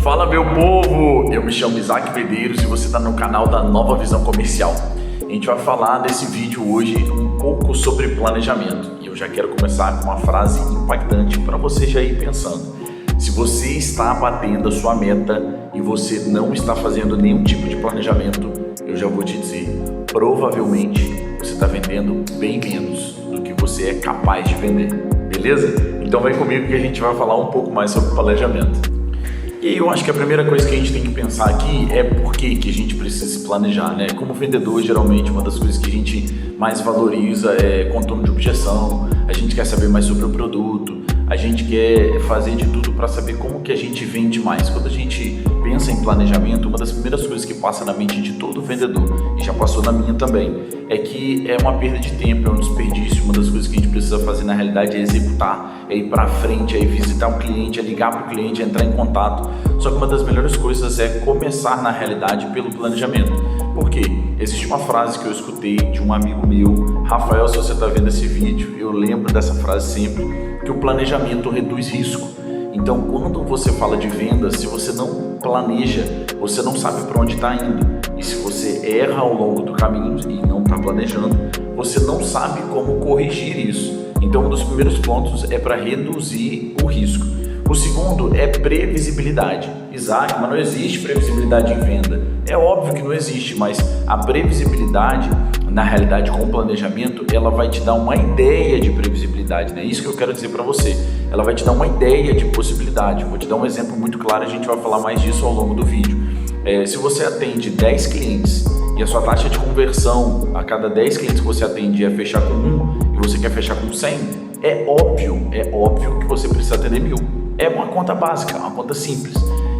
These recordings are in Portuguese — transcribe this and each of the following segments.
Fala meu povo, eu me chamo Isaac Medeiros e você está no canal da Nova Visão Comercial. A gente vai falar nesse vídeo hoje um pouco sobre planejamento e eu já quero começar com uma frase impactante para você já ir pensando. Se você está batendo a sua meta e você não está fazendo nenhum tipo de planejamento, eu já vou te dizer, provavelmente você está vendendo bem menos do que você é capaz de vender, beleza? Então vem comigo que a gente vai falar um pouco mais sobre planejamento. E eu acho que a primeira coisa que a gente tem que pensar aqui é por que a gente precisa se planejar, né? Como vendedor, geralmente, uma das coisas que a gente mais valoriza é contorno de objeção, a gente quer saber mais sobre o produto, a gente quer fazer de tudo para saber como que a gente vende mais. Quando a gente pensa em planejamento, uma das primeiras coisas que passa na mente de todo vendedor, e já passou na minha também, é que é uma perda de tempo, é um desperdício. Uma das coisas que a gente precisa fazer na realidade é executar, é ir para frente, é visitar o cliente, é ligar para o cliente, é entrar em contato. Só que uma das melhores coisas é começar na realidade pelo planejamento. Por quê? Existe uma frase que eu escutei de um amigo meu, Rafael, se você está vendo esse vídeo, eu lembro dessa frase sempre, que o planejamento reduz risco. Então, quando você fala de vendas, se você não planeja, você não sabe para onde está indo. E se você erra ao longo do caminho e não está planejando, você não sabe como corrigir isso. Então, um dos primeiros pontos é para reduzir o risco. O segundo é previsibilidade. Isaac, mas não existe previsibilidade em venda. É óbvio que não existe, mas a previsibilidade, na realidade, com o planejamento, ela vai te dar uma ideia de previsibilidade, né? Isso que eu quero dizer para você. Ela vai te dar uma ideia de possibilidade. Eu vou te dar um exemplo muito claro, a gente vai falar mais disso ao longo do vídeo. Se você atende 10 clientes e a sua taxa de conversão a cada 10 clientes que você atende é fechar com 1 e você quer fechar com 100, é óbvio que você precisa atender 1000. É uma conta básica, uma conta simples.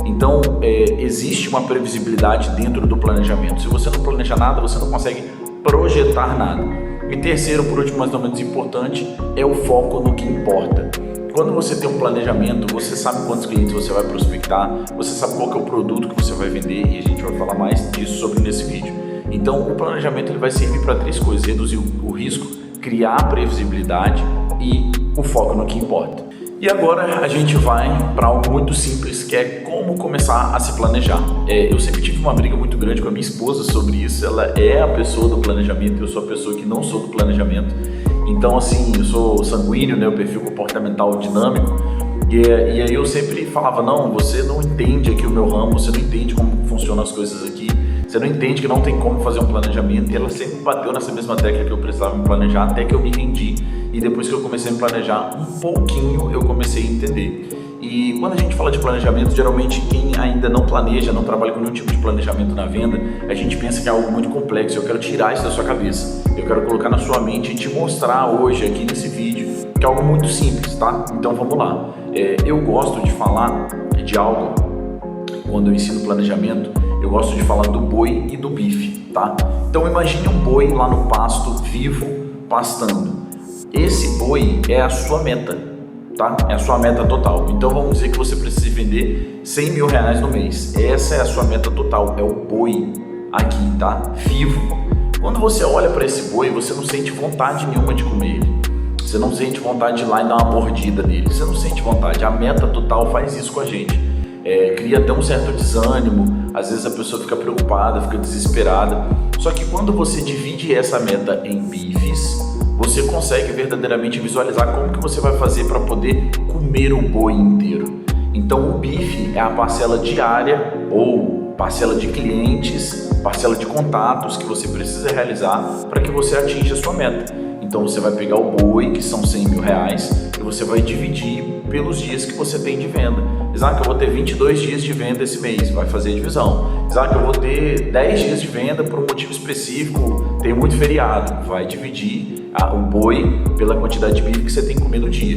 Então, existe uma previsibilidade dentro do planejamento. Se você não planeja nada, você não consegue projetar nada. E terceiro, por último, mas não menos importante, é o foco no que importa. Quando você tem um planejamento, você sabe quantos clientes você vai prospectar, você sabe qual que é o produto que você vai vender e a gente vai falar mais disso sobre nesse vídeo. Então, o planejamento ele vai servir para 3 coisas: reduzir o risco, criar a previsibilidade e o foco no que importa. E agora a gente vai para algo muito simples, que é como começar a se planejar. Eu sempre tive uma briga muito grande com a minha esposa sobre isso. Ela é a pessoa do planejamento, eu sou a pessoa que não sou do planejamento. Então, assim, eu sou sanguíneo, né? O perfil comportamental dinâmico. E aí eu sempre falava, não, você não entende aqui o meu ramo, você não entende como funcionam as coisas aqui, você não entende que não tem como fazer um planejamento. E ela sempre bateu nessa mesma tecla que eu precisava me planejar, até que eu me rendi. E depois que eu comecei a me planejar um pouquinho, eu comecei a entender. E quando a gente fala de planejamento, geralmente quem ainda não planeja, não trabalha com nenhum tipo de planejamento na venda, a gente pensa que é algo muito complexo. Eu quero tirar isso da sua cabeça, eu quero colocar na sua mente e te mostrar hoje aqui nesse vídeo que é algo muito simples, tá? Então vamos lá. Eu gosto de falar de algo, quando eu ensino planejamento, eu gosto de falar do boi e do bife, tá? Então imagine um boi lá no pasto, vivo, pastando. Esse boi é a sua meta, tá? É a sua meta total. Então vamos dizer que você precisa vender 100 mil reais no mês. Essa é a sua meta total, é o boi aqui, tá? Vivo. Quando você olha para esse boi, você não sente vontade nenhuma de comer ele. Você não sente vontade de ir lá e dar uma mordida nele. Você não sente vontade. A meta total faz isso com a gente. Cria até um certo desânimo. Às vezes a pessoa fica preocupada, fica desesperada. Só que quando você divide essa meta em bifes, você consegue verdadeiramente visualizar como que você vai fazer para poder comer o boi inteiro. Então o bife é a parcela diária ou parcela de clientes, parcela de contatos que você precisa realizar para que você atinja a sua meta. Então você vai pegar o boi, que são 100 mil reais, e você vai dividir pelos dias que você tem de venda. Isaac, eu vou ter 22 dias de venda esse mês, vai fazer a divisão. Isaac, eu vou ter 10 dias de venda por um motivo específico, tem muito feriado, vai dividir o boi pela quantidade de bife que você tem que comer no dia.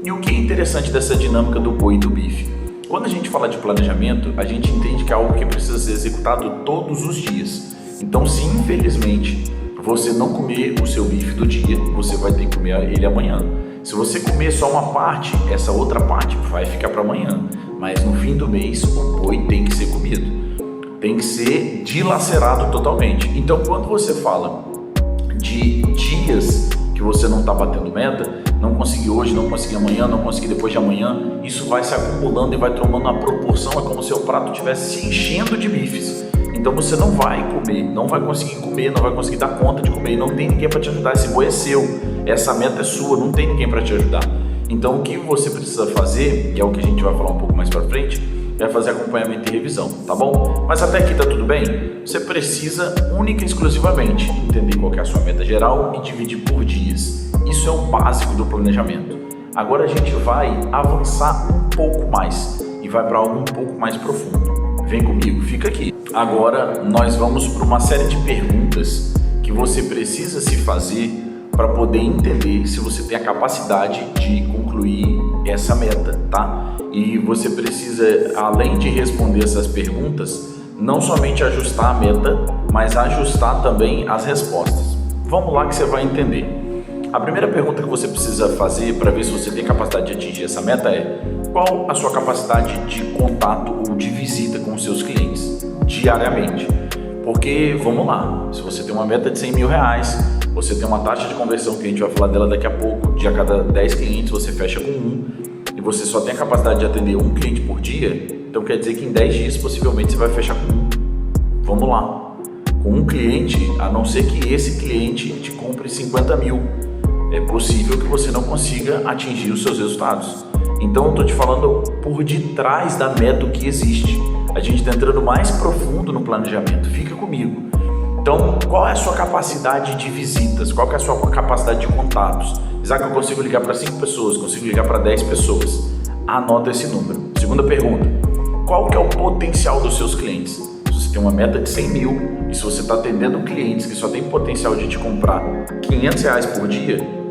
E o que é interessante dessa dinâmica do boi e do bife? Quando a gente fala de planejamento, a gente entende que é algo que precisa ser executado todos os dias. Então, se infelizmente você não comer o seu bife do dia, você vai ter que comer ele amanhã. Se você comer só uma parte, essa outra parte vai ficar para amanhã. Mas no fim do mês, o boi tem que ser comido. Tem que ser dilacerado totalmente. Então, quando você fala de dias que você não está batendo meta, não consegui hoje, não consegui amanhã, não consegui depois de amanhã, isso vai se acumulando e vai tomando uma proporção, é como se o prato estivesse se enchendo de bifes. Então você não vai comer, não vai conseguir comer, não vai conseguir dar conta de comer, não tem ninguém para te ajudar, esse boi é seu, essa meta é sua, não tem ninguém para te ajudar. Então o que você precisa fazer, que é o que a gente vai falar um pouco mais para frente, é fazer acompanhamento e revisão, tá bom? Mas até aqui tá tudo bem? Você precisa única e exclusivamente entender qual que é a sua meta geral e dividir por dias. Isso é o básico do planejamento. Agora a gente vai avançar um pouco mais e vai para algo um pouco mais profundo. Vem comigo, fica aqui. Agora nós vamos para uma série de perguntas que você precisa se fazer para poder entender se você tem a capacidade de concluir essa meta, tá? E você precisa, além de responder essas perguntas, não somente ajustar a meta, mas ajustar também as respostas. Vamos lá que você vai entender. A primeira pergunta que você precisa fazer para ver se você tem capacidade de atingir essa meta é: qual a sua capacidade de contato ou de visita com os seus clientes diariamente? Porque, vamos lá, se você tem uma meta de 100 mil reais, você tem uma taxa de conversão que a gente vai falar dela daqui a pouco, de a cada 10 clientes você fecha com um, e você só tem a capacidade de atender um cliente por dia, então quer dizer que em 10 dias possivelmente você vai fechar com um. Vamos lá, com um cliente, a não ser que esse cliente te compre 50 mil, é possível que você não consiga atingir os seus resultados. Então eu estou te falando por detrás da meta que existe. A gente está entrando mais profundo no planejamento, fica comigo. Então, qual é a sua capacidade de visitas? Qual é a sua capacidade de contatos? Isaac, eu consigo ligar para 5 pessoas, consigo ligar para 10 pessoas. Anota esse número. Segunda pergunta, qual que é o potencial dos seus clientes? Se você tem uma meta de 100 mil e se você está atendendo clientes que só tem potencial de te comprar 500 reais por dia,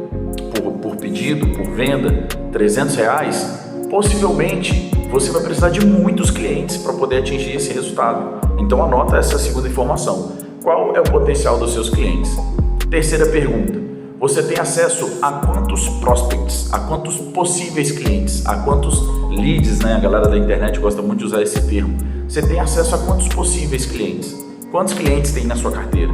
por pedido, por venda, 300 reais, possivelmente você vai precisar de muitos clientes para poder atingir esse resultado. Então anota essa segunda informação. Qual é o potencial dos seus clientes? Terceira pergunta, você tem acesso a quantos prospects, a quantos possíveis clientes, a quantos leads, né? A galera da internet gosta muito de usar esse termo. Você tem acesso a quantos possíveis clientes? Quantos clientes tem na sua carteira?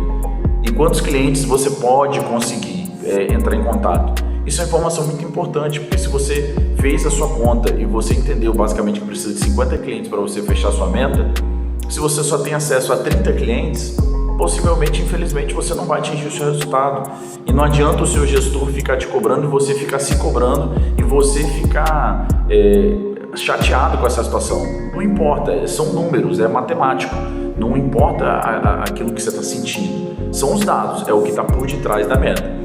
E quantos clientes você pode conseguir entrar em contato? Isso é uma informação muito importante, porque se você fez a sua conta e você entendeu basicamente que precisa de 50 clientes para você fechar a sua meta, se você só tem acesso a 30 clientes, possivelmente, infelizmente, você não vai atingir o seu resultado. E não adianta o seu gestor ficar te cobrando e você ficar se cobrando e você ficar chateado com essa situação. Não importa, são números, é matemático. Não importa aquilo que você está sentindo. São os dados, é o que está por detrás da meta.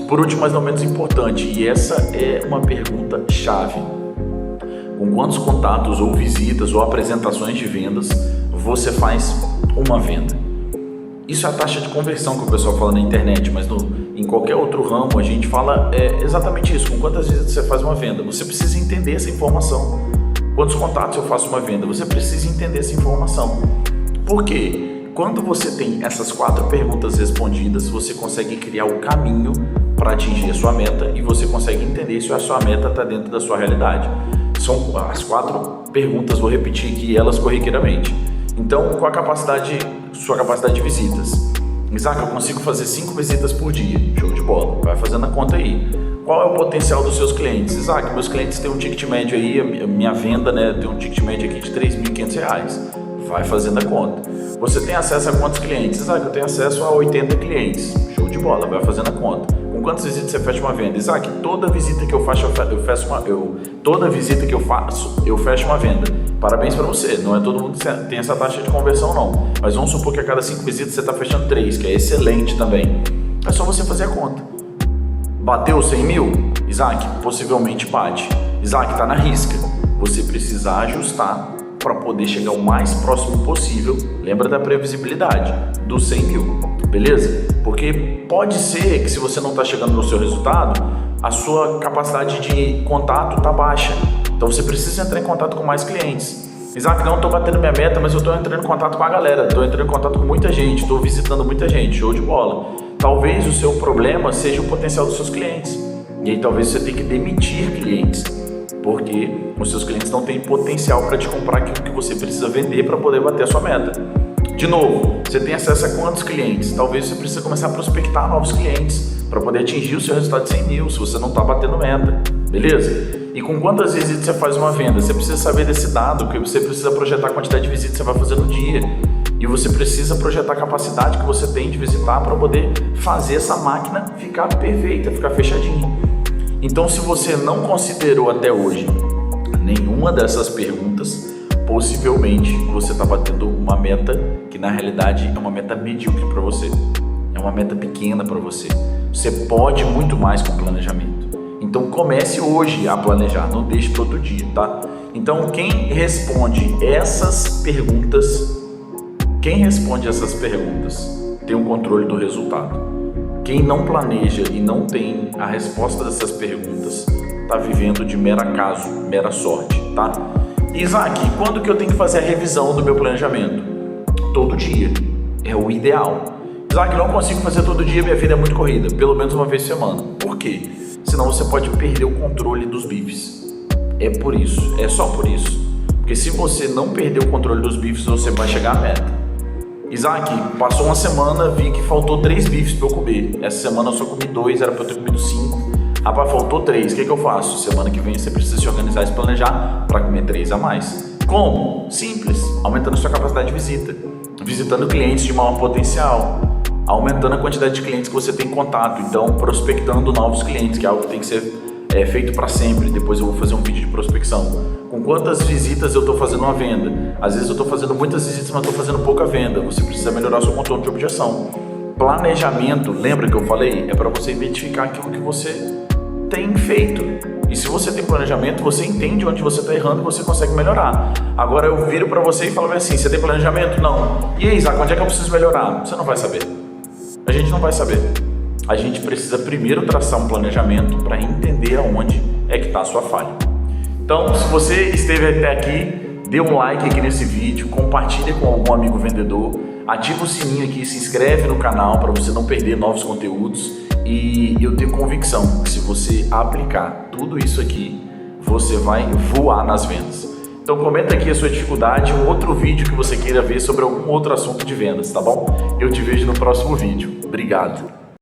Por último, mas não menos importante, e essa é uma pergunta chave: com quantos contatos ou visitas ou apresentações de vendas você faz uma venda? Isso é a taxa de conversão que o pessoal fala na internet, mas em qualquer outro ramo a gente fala exatamente isso: com quantas visitas você faz uma venda. Você precisa entender essa informação. Quantos contatos eu faço uma venda? Você precisa entender essa informação. Por quê? Quando você tem essas 4 perguntas respondidas, você consegue criar o caminho para atingir a sua meta e você consegue entender se a sua meta está dentro da sua realidade. São as 4 perguntas, vou repetir aqui elas corriqueiramente. Então, qual a sua capacidade de visitas? Isaac, eu consigo fazer 5 visitas por dia. Show de bola, vai fazendo a conta aí. Qual é o potencial dos seus clientes? Isaac, meus clientes têm um ticket médio aí, a minha venda, né, tem um ticket médio aqui de R$3.500. Vai fazendo a conta. Você tem acesso a quantos clientes? Isaac, eu tenho acesso a 80 clientes. Show de bola, vai fazendo a conta. Com quantas visitas você fecha uma venda? Isaac, toda visita que eu faço, eu fecho uma venda. Parabéns para você, não é todo mundo que tem essa taxa de conversão não. Mas vamos supor que a cada 5 visitas você está fechando 3, que é excelente também. É só você fazer a conta. Bateu 100 mil? Isaac, possivelmente bate. Isaac, está na risca. Você precisa ajustar para poder chegar o mais próximo possível, lembra da previsibilidade, dos 100 mil, beleza? Porque pode ser que se você não está chegando no seu resultado, a sua capacidade de contato está baixa, então você precisa entrar em contato com mais clientes. Isaac, não estou batendo minha meta, mas eu estou entrando em contato com a galera, estou entrando em contato com muita gente, estou visitando muita gente, show de bola. Talvez o seu problema seja o potencial dos seus clientes, e aí talvez você tenha que demitir clientes, porque os seus clientes não têm potencial para te comprar aquilo que você precisa vender para poder bater a sua meta. De novo, você tem acesso a quantos clientes? Talvez você precise começar a prospectar novos clientes para poder atingir o seu resultado de 100 mil, se você não está batendo meta, beleza? E com quantas visitas você faz uma venda? Você precisa saber desse dado, porque você precisa projetar a quantidade de visitas que você vai fazer no dia. E você precisa projetar a capacidade que você tem de visitar para poder fazer essa máquina ficar perfeita, ficar fechadinha. Então, se você não considerou até hoje nenhuma dessas perguntas, possivelmente você está batendo uma meta que na realidade é uma meta medíocre para você. É uma meta pequena para você. Você pode muito mais com planejamento. Então comece hoje a planejar, não deixe para outro dia, tá? Então quem responde essas perguntas tem o controle do resultado. Quem não planeja e não tem a resposta dessas perguntas está vivendo de mero acaso, mera sorte, tá? Isaac, quando que eu tenho que fazer a revisão do meu planejamento? Todo dia, é o ideal. Isaac, não consigo fazer todo dia, minha vida é muito corrida, pelo menos uma vez por semana. Por quê? Senão você pode perder o controle dos bifes. É por isso, é só por isso. Porque se você não perder o controle dos bifes, você vai chegar à meta. Isaac, passou uma semana, vi que faltou 3 bifes para eu comer. Essa semana eu só comi 2, era para eu ter comido 5. Rapaz, faltou 3, o que eu faço? Semana que vem você precisa se organizar e se planejar para comer 3 a mais. Como? Simples, aumentando a sua capacidade de visita, visitando clientes de maior potencial, aumentando a quantidade de clientes que você tem contato, então prospectando novos clientes, que é algo que tem que ser feito para sempre. Depois eu vou fazer um vídeo de prospecção. Com quantas visitas eu estou fazendo uma venda? Às vezes eu estou fazendo muitas visitas, mas estou fazendo pouca venda. Você precisa melhorar o seu controle de objeção. Planejamento, lembra que eu falei? É para você identificar aquilo que você tem feito. E se você tem planejamento, você entende onde você está errando e você consegue melhorar. Agora eu viro para você e falo assim, você tem planejamento? Não. E aí, Isaac, onde é que eu preciso melhorar? Você não vai saber. A gente não vai saber. A gente precisa primeiro traçar um planejamento para entender aonde é que está a sua falha. Então, se você esteve até aqui, dê um like aqui nesse vídeo, compartilhe com algum amigo vendedor, ativa o sininho aqui, se inscreve no canal para você não perder novos conteúdos. E eu tenho convicção que se você aplicar tudo isso aqui, você vai voar nas vendas. Então comenta aqui a sua dificuldade, um outro vídeo que você queira ver sobre algum outro assunto de vendas, tá bom? Eu te vejo no próximo vídeo. Obrigado!